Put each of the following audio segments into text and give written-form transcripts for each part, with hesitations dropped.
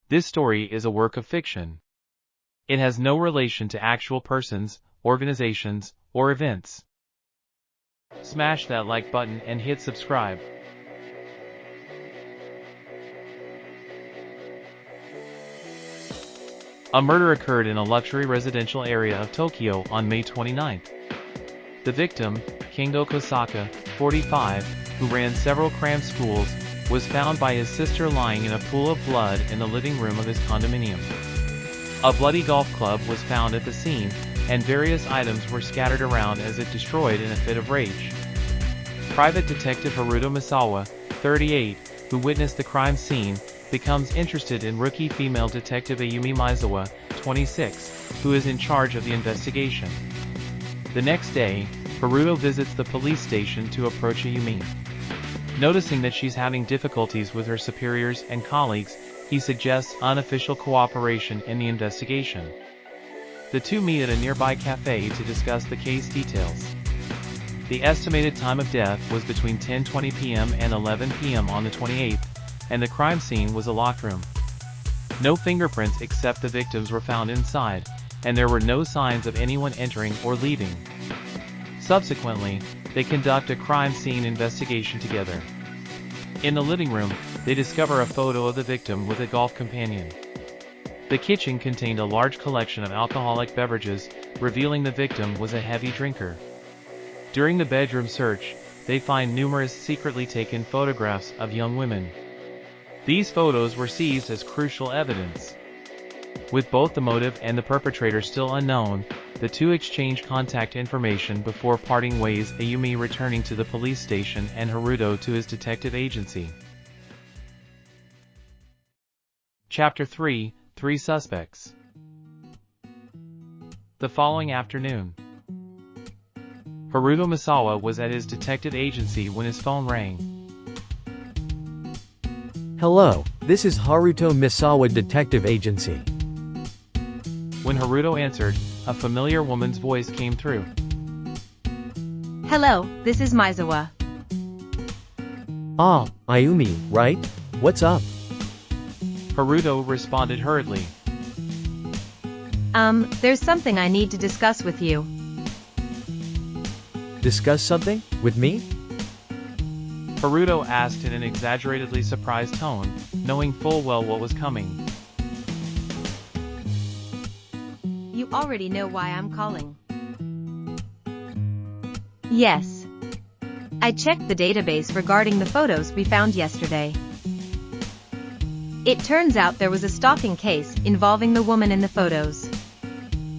This story is a work of fiction. It has no relation to actual persons, organizations, or events. Smash that like button and hit subscribe. A murder occurred in a luxury residential area of Tokyo on May 29th. The victim, Kengo Kosaka, 45, who ran several cram schools, was found by his sister lying in a pool of blood in the living room of his condominium. A bloody golf club was found at the scene, and various items were scattered around as if destroyed in a fit of rage. Private Detective Haruto Misawa, 38, who witnessed the crime scene, becomes interested in rookie female detective Ayumi Misawa, 26, who is in charge of the investigation. The next day, Haruto visits the police station to approach Ayumi. Noticing that she's having difficulties with her superiors and colleagues, he suggests unofficial cooperation in the investigation. The two meet at a nearby cafe to discuss the case details. The estimated time of death was between 10:20 p.m. and 11 p.m. on the 28th, and the crime scene was a locked room. No fingerprints except the victim's were found inside, and there were no signs of anyone entering or leaving. Subsequently, they conduct a crime scene investigation together. In the living room, they discover a photo of the victim with a golf companion. The kitchen contained a large collection of alcoholic beverages, revealing the victim was a heavy drinker. During the bedroom search, they find numerous secretly taken photographs of young women. These photos were seized as crucial evidence. With both the motive and the perpetrator still unknown, the two exchange contact information before parting ways, Ayumi returning to the police station and Haruto to his detective agency. Chapter 3: Three Suspects. The following afternoon, Haruto Misawa was at his detective agency when his phone rang. Hello, this is Haruto Misawa Detective Agency. When Haruto answered, a familiar woman's voice came through. Hello, this is Misawa. Ah, Ayumi, right? What's up? Haruto responded hurriedly. There's something I need to discuss with you. Discuss something? With me? Haruto asked in an exaggeratedly surprised tone, knowing full well what was coming. You already know why I'm calling. Yes. I checked the database regarding the photos we found yesterday. It turns out there was a stalking case involving the woman in the photos.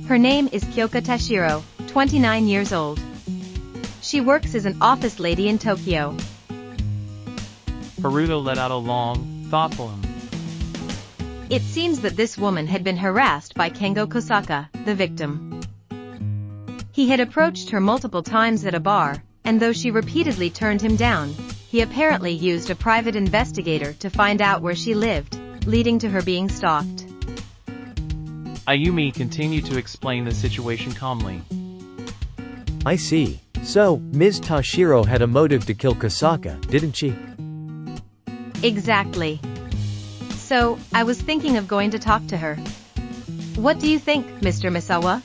Her name is Kyoka Tashiro, 29 years old. She works as an office lady in Tokyo. Haruto let out a long, thoughtful hum. It seems that this woman had been harassed by Kengo Kosaka, the victim. He had approached her multiple times at a bar, and though she repeatedly turned him down, he apparently used a private investigator to find out where she lived, leading to her being stalked. Ayumi continued to explain the situation calmly. I see. So, Ms. Tashiro had a motive to kill Kosaka, didn't she? Exactly. So, I was thinking of going to talk to her. What do you think, Mr. Misawa?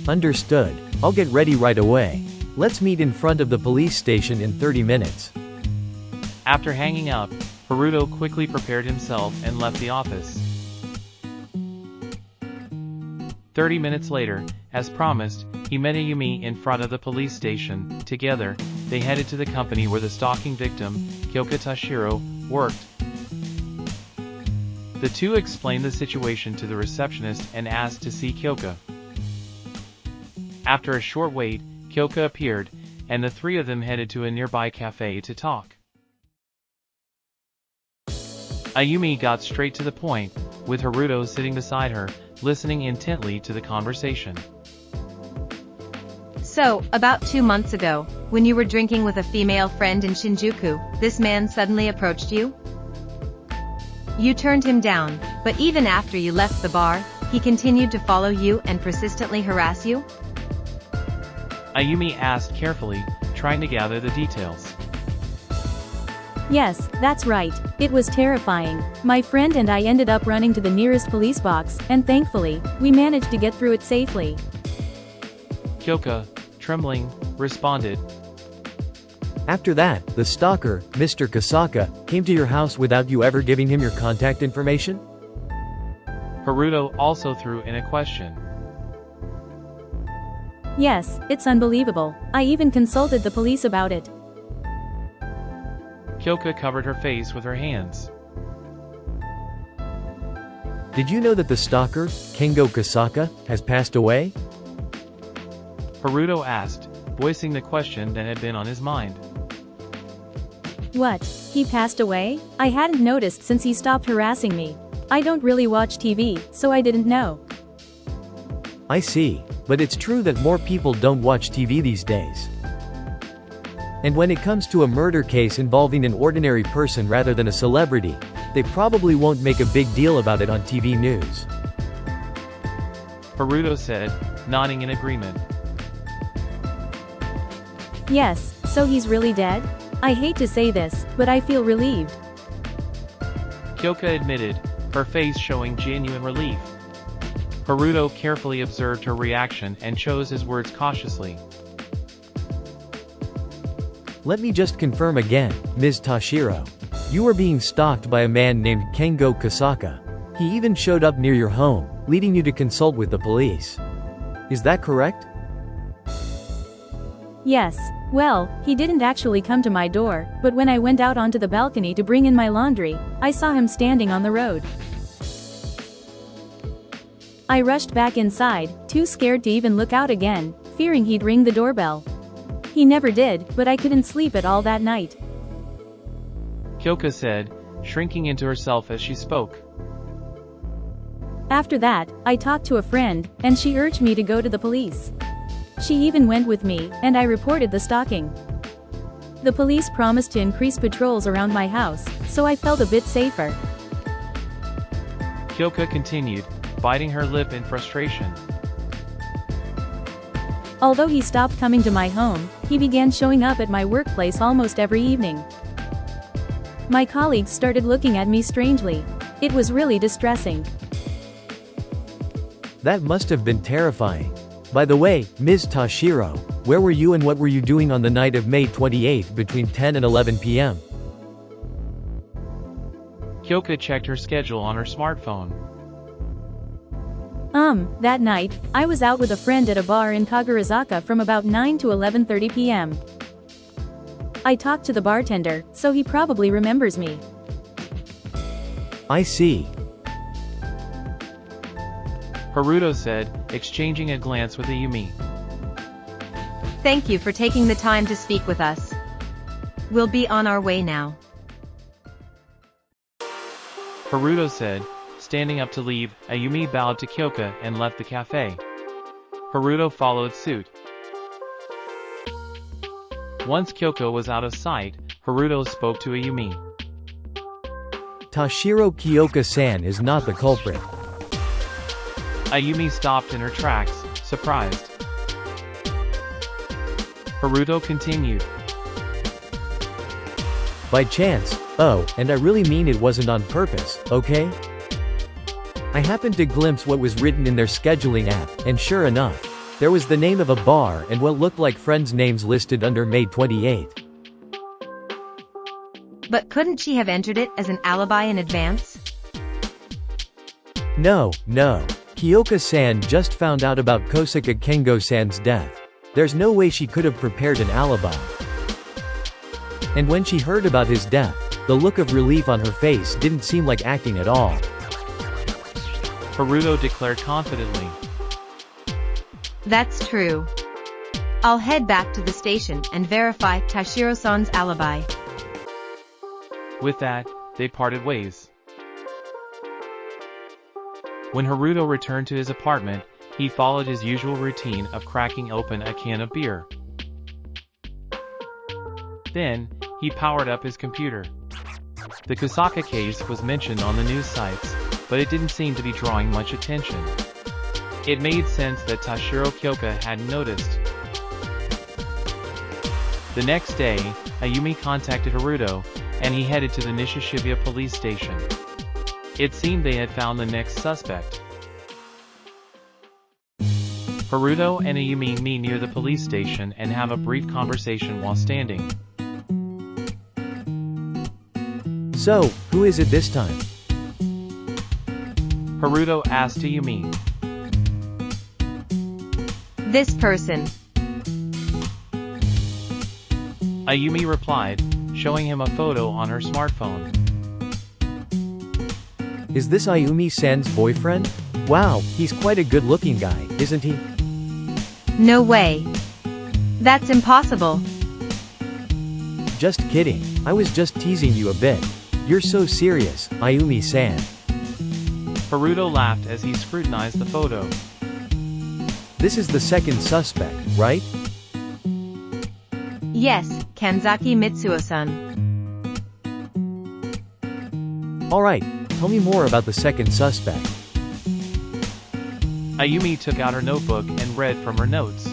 Understood. I'll get ready right away. Let's meet in front of the police station in 30 minutes. After hanging up, Haruto quickly prepared himself and left the office. 30 minutes later, as promised, he met Ayumi in front of the police station. Together, they headed to the company where the stalking victim, Kyoka Tashiro, worked. The two explained the situation to the receptionist and asked to see Kyoka. After a short wait, Kyoka appeared, and the three of them headed to a nearby cafe to talk. Ayumi got straight to the point, with Haruto sitting beside her, listening intently to the conversation. So, about 2 months ago, when you were drinking with a female friend in Shinjuku, this man suddenly approached you? You turned him down, but even after you left the bar, he continued to follow you and persistently harass you? Ayumi asked carefully, trying to gather the details. Yes, that's right. It was terrifying. My friend and I ended up running to the nearest police box, and thankfully, we managed to get through it safely. Kyoka, trembling, responded. After that, the stalker, Mr. Kosaka, came to your house without you ever giving him your contact information? Haruto also threw in a question. Yes, it's unbelievable. I even consulted the police about it. Kyoka covered her face with her hands. Did you know that the stalker, Kengo Kosaka, has passed away? Haruto asked, voicing the question that had been on his mind. What? He passed away? I hadn't noticed since he stopped harassing me. I don't really watch TV, so I didn't know. I see, but it's true that more people don't watch TV these days. And when it comes to a murder case involving an ordinary person rather than a celebrity, they probably won't make a big deal about it on TV news. Haruto said, nodding in agreement. Yes, so he's really dead? I hate to say this, but I feel relieved. Kyoka admitted, her face showing genuine relief. Haruto carefully observed her reaction and chose his words cautiously. Let me just confirm again, Ms. Tashiro. You were being stalked by a man named Kengo Kosaka. He even showed up near your home, leading you to consult with the police. Is that correct? Yes. Well, he didn't actually come to my door, but when I went out onto the balcony to bring in my laundry, I saw him standing on the road. I rushed back inside, too scared to even look out again, fearing he'd ring the doorbell. He never did, but I couldn't sleep at all that night. Kyoka said, shrinking into herself as she spoke. After that, I talked to a friend, and she urged me to go to the police. She even went with me, and I reported the stalking. The police promised to increase patrols around my house, so I felt a bit safer. Kyoka continued, biting her lip in frustration. Although he stopped coming to my home, he began showing up at my workplace almost every evening. My colleagues started looking at me strangely. It was really distressing. That must have been terrifying. By the way, Ms. Tashiro, where were you and what were you doing on the night of May 28th between 10 and 11 p.m.? Kyoka checked her schedule on her smartphone. That night, I was out with a friend at a bar in Kagurazaka from about 9 to 11:30 p.m. I talked to the bartender, so he probably remembers me. I see. Haruto said, exchanging a glance with Ayumi. Thank you for taking the time to speak with us. We'll be on our way now. Haruto said, standing up to leave. Ayumi bowed to Kyoka and left the cafe. Haruto followed suit. Once Kyoka was out of sight, Haruto spoke to Ayumi. Tashiro Kyoka-san is not the culprit. Ayumi stopped in her tracks, surprised. Haruto continued. By chance, oh, and I really mean it wasn't on purpose, okay? I happened to glimpse what was written in their scheduling app, and sure enough, there was the name of a bar and what looked like friends' names listed under May 28th. But couldn't she have entered it as an alibi in advance? No. Kyoka-san just found out about Kosaka Kengo-san's death. There's no way she could have prepared an alibi. And when she heard about his death, the look of relief on her face didn't seem like acting at all. Haruto declared confidently. That's true. I'll head back to the station and verify Tashiro-san's alibi. With that, they parted ways. When Haruto returned to his apartment, he followed his usual routine of cracking open a can of beer. Then, he powered up his computer. The Kosaka case was mentioned on the news sites, but it didn't seem to be drawing much attention. It made sense that Tashiro Kyoka hadn't noticed. The next day, Ayumi contacted Haruto, and he headed to the Nishishibuya police station. It seemed they had found the next suspect. Haruto and Ayumi meet near the police station and have a brief conversation while standing. So, who is it this time? Haruto asked Ayumi. This person. Ayumi replied, showing him a photo on her smartphone. Is this Ayumi-san's boyfriend? Wow, he's quite a good-looking guy, isn't he? No way. That's impossible. Just kidding, I was just teasing you a bit. You're so serious, Ayumi-san. Haruto laughed as he scrutinized the photo. This is the second suspect, right? Yes, Kanzaki Mitsuo-san. Alright, tell me more about the second suspect. Ayumi took out her notebook and read from her notes.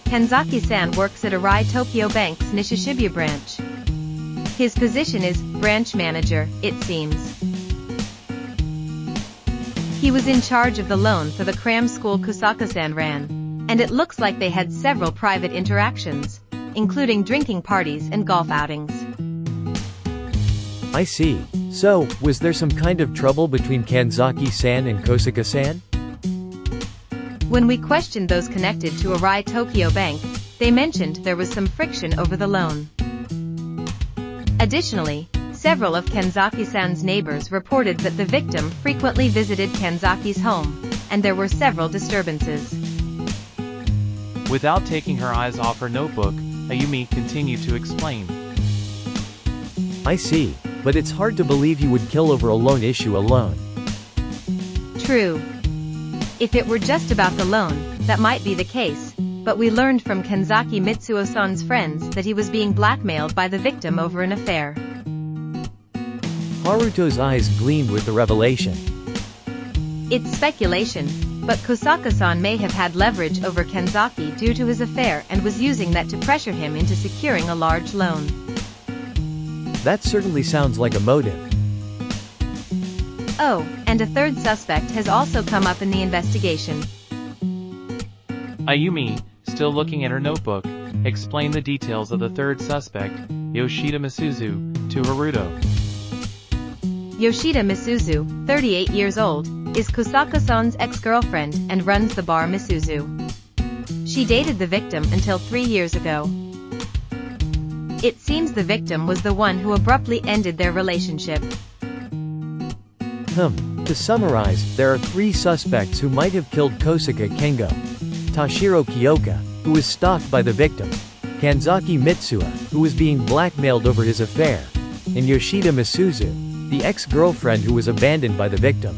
Kanzaki-san works at Arai Tokyo Bank's Nishishibuya branch. His position is branch manager, it seems. He was in charge of the loan for the cram school Kusaka-san ran, and it looks like they had several private interactions, including drinking parties and golf outings. I see. So, was there some kind of trouble between Kanzaki-san and Kosaka-san? When we questioned those connected to Arai Tokyo Bank, they mentioned there was some friction over the loan. Additionally, several of Kanzaki-san's neighbors reported that the victim frequently visited Kanzaki's home, and there were several disturbances. Without taking her eyes off her notebook, Ayumi continued to explain. I see, but it's hard to believe you would kill over a loan issue alone. True. If it were just about the loan, that might be the case, but we learned from Kanzaki Mitsuo-san's friends that he was being blackmailed by the victim over an affair. Haruto's eyes gleamed with the revelation. It's speculation, but Kosaka-san may have had leverage over Kanzaki due to his affair and was using that to pressure him into securing a large loan. That certainly sounds like a motive. Oh, and a third suspect has also come up in the investigation. Ayumi, still looking at her notebook, explained the details of the third suspect, Yoshida Misuzu, to Haruto. Yoshida Misuzu, 38 years old, is Kosaka-san's ex-girlfriend and runs the bar Misuzu. She dated the victim until 3 years ago. It seems the victim was the one who abruptly ended their relationship. To summarize, there are 3 suspects who might have killed Kosaka Kengo. Tashiro Kyoka, who was stalked by the victim, Kanzaki Mitsuo, who was being blackmailed over his affair, and Yoshida Misuzu, the ex-girlfriend who was abandoned by the victim.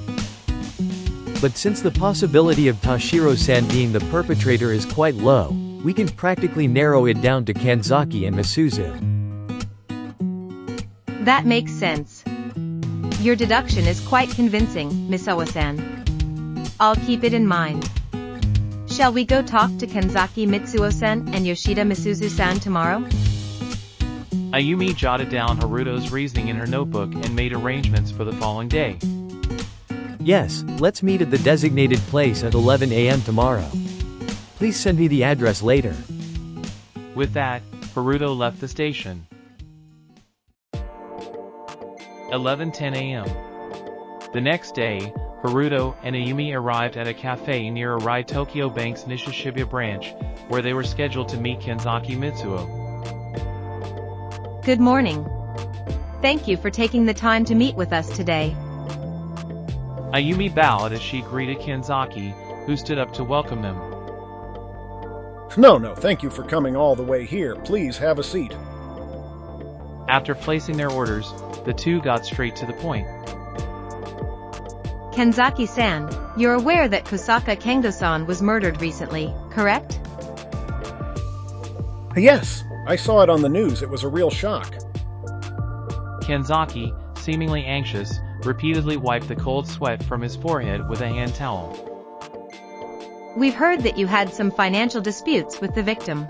But since the possibility of Tashiro-san being the perpetrator is quite low, we can practically narrow it down to Kanzaki and Misuzu. That makes sense. Your deduction is quite convincing, Misawa-san. I'll keep it in mind. Shall we go talk to Kanzaki Mitsuo-san and Yoshida Misuzu-san tomorrow? Ayumi jotted down Haruto's reasoning in her notebook and made arrangements for the following day. Yes, let's meet at the designated place at 11 a.m. tomorrow. Please send me the address later. With that, Haruto left the station. 11:10 a.m. The next day, Haruto and Ayumi arrived at a cafe near Arai Tokyo Bank's Nishishibuya branch, where they were scheduled to meet Kanzaki Mitsuo. Good morning. Thank you for taking the time to meet with us today. Ayumi bowed as she greeted Kanzaki, who stood up to welcome them. No, thank you for coming all the way here. Please have a seat. After placing their orders, the two got straight to the point. Kanzaki-san, you're aware that Kosaka Kengo-san was murdered recently, correct? Yes, I saw it on the news. It was a real shock. Kanzaki, seemingly anxious, repeatedly wiped the cold sweat from his forehead with a hand towel. We've heard that you had some financial disputes with the victim.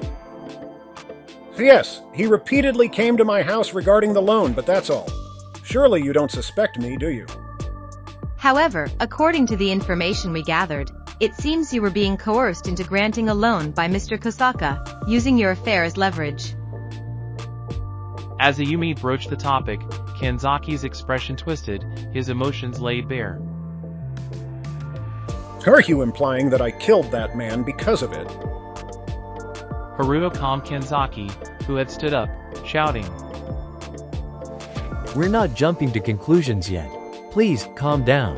Yes, he repeatedly came to my house regarding the loan, but that's all. Surely you don't suspect me, do you? However, according to the information we gathered, it seems you were being coerced into granting a loan by Mr. Kosaka, using your affair as leverage. As Ayumi broached the topic, Kanzaki's expression twisted, his emotions laid bare. Are you implying that I killed that man because of it? Haruto calmed Kanzaki, who had stood up, shouting. We're not jumping to conclusions yet. Please, calm down.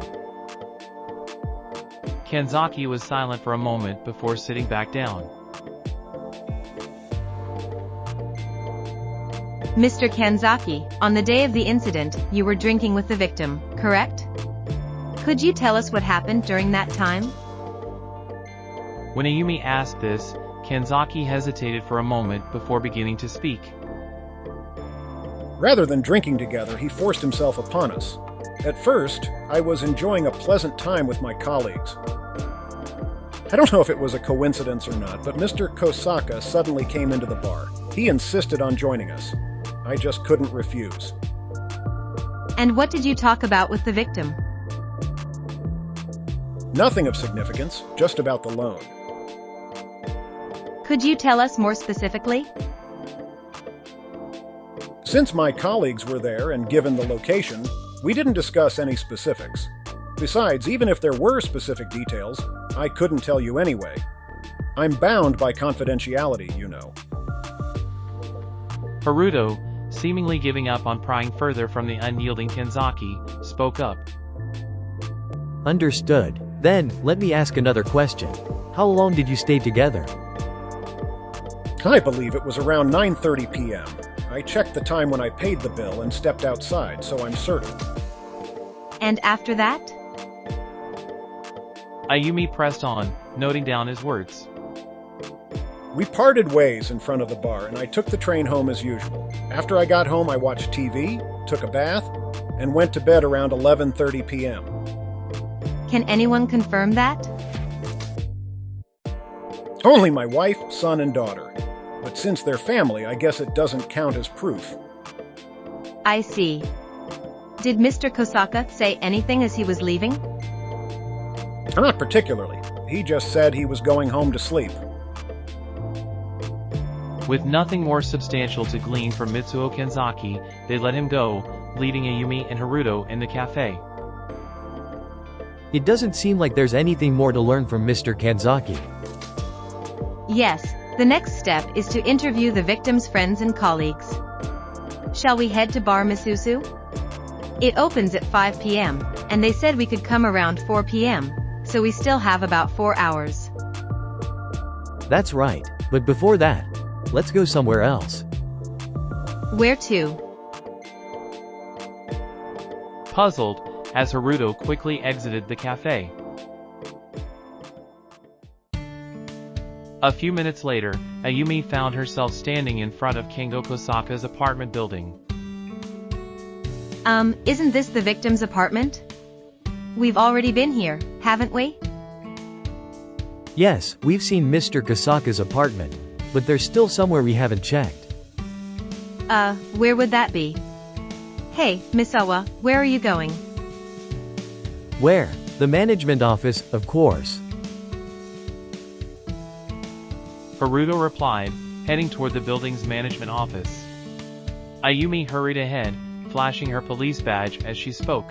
Kanzaki was silent for a moment before sitting back down. Mr. Kanzaki, on the day of the incident, you were drinking with the victim, correct? Could you tell us what happened during that time? When Ayumi asked this, Kanzaki hesitated for a moment before beginning to speak. Rather than drinking together, he forced himself upon us. At first, I was enjoying a pleasant time with my colleagues. I don't know if it was a coincidence or not, but Mr. Kosaka suddenly came into the bar. He insisted on joining us. I just couldn't refuse. And what did you talk about with the victim? Nothing of significance, just about the loan. Could you tell us more specifically? Since my colleagues were there and given the location, we didn't discuss any specifics. Besides, even if there were specific details, I couldn't tell you anyway. I'm bound by confidentiality, you know. Haruto, seemingly giving up on prying further from the unyielding Kanzaki, spoke up. Understood. Then, let me ask another question. How long did you stay together? I believe it was around 9:30 p.m. I checked the time when I paid the bill and stepped outside, so I'm certain. And after that? Ayumi pressed on, noting down his words. We parted ways in front of the bar, and I took the train home as usual. After I got home, I watched TV, took a bath, and went to bed around 11:30 p.m. Can anyone confirm that? Only my wife, son, and daughter. But since they're family, I guess it doesn't count as proof. I see. Did Mr. Kosaka say anything as he was leaving? Not particularly. He just said he was going home to sleep. With nothing more substantial to glean from Mitsuo Kanzaki, they let him go, leaving Ayumi and Haruto in the cafe. It doesn't seem like there's anything more to learn from Mr. Kanzaki. Yes, the next step is to interview the victim's friends and colleagues. Shall we head to Bar Misusu? It opens at 5 p.m., and they said we could come around 4 p.m., so we still have about 4 hours. That's right, but before that, let's go somewhere else. Where to? Puzzled, as Haruto quickly exited the cafe. A few minutes later, Ayumi found herself standing in front of Kengo Kosaka's apartment building. Isn't this the victim's apartment? We've already been here, haven't we? Yes, we've seen Mr. Kosaka's apartment, but there's still somewhere we haven't checked. Where would that be? Hey, Misawa, where are you going? Where? The management office, of course. Haruto replied, heading toward the building's management office. Ayumi hurried ahead, flashing her police badge as she spoke.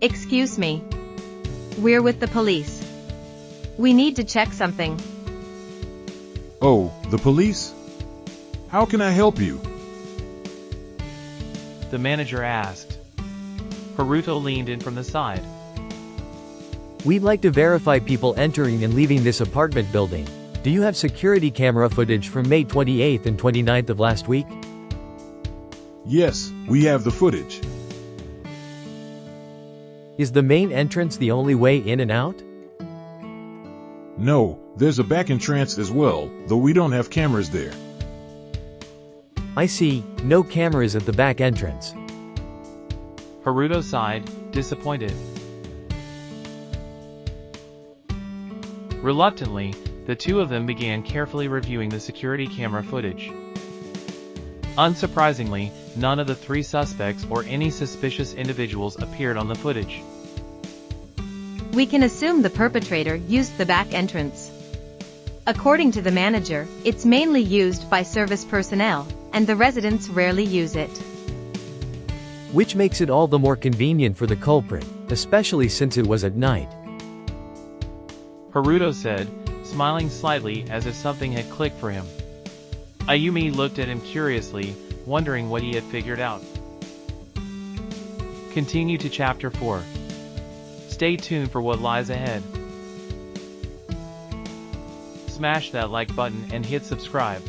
Excuse me. We're with the police. We need to check something. Oh, the police? How can I help you? The manager asked. Haruto leaned in from the side. We'd like to verify people entering and leaving this apartment building. Do you have security camera footage from May 28th and 29th of last week? Yes, we have the footage. Is the main entrance the only way in and out? No, there's a back entrance as well, though we don't have cameras there. I see, no cameras at the back entrance. Haruto sighed, disappointed. Reluctantly, the two of them began carefully reviewing the security camera footage. Unsurprisingly, none of the three suspects or any suspicious individuals appeared on the footage. We can assume the perpetrator used the back entrance. According to the manager, it's mainly used by service personnel, and the residents rarely use it. Which makes it all the more convenient for the culprit, especially since it was at night. Haruto said, smiling slightly as if something had clicked for him. Ayumi looked at him curiously, wondering what he had figured out. Continue to Chapter 4. Stay tuned for what lies ahead. Smash that like button and hit subscribe.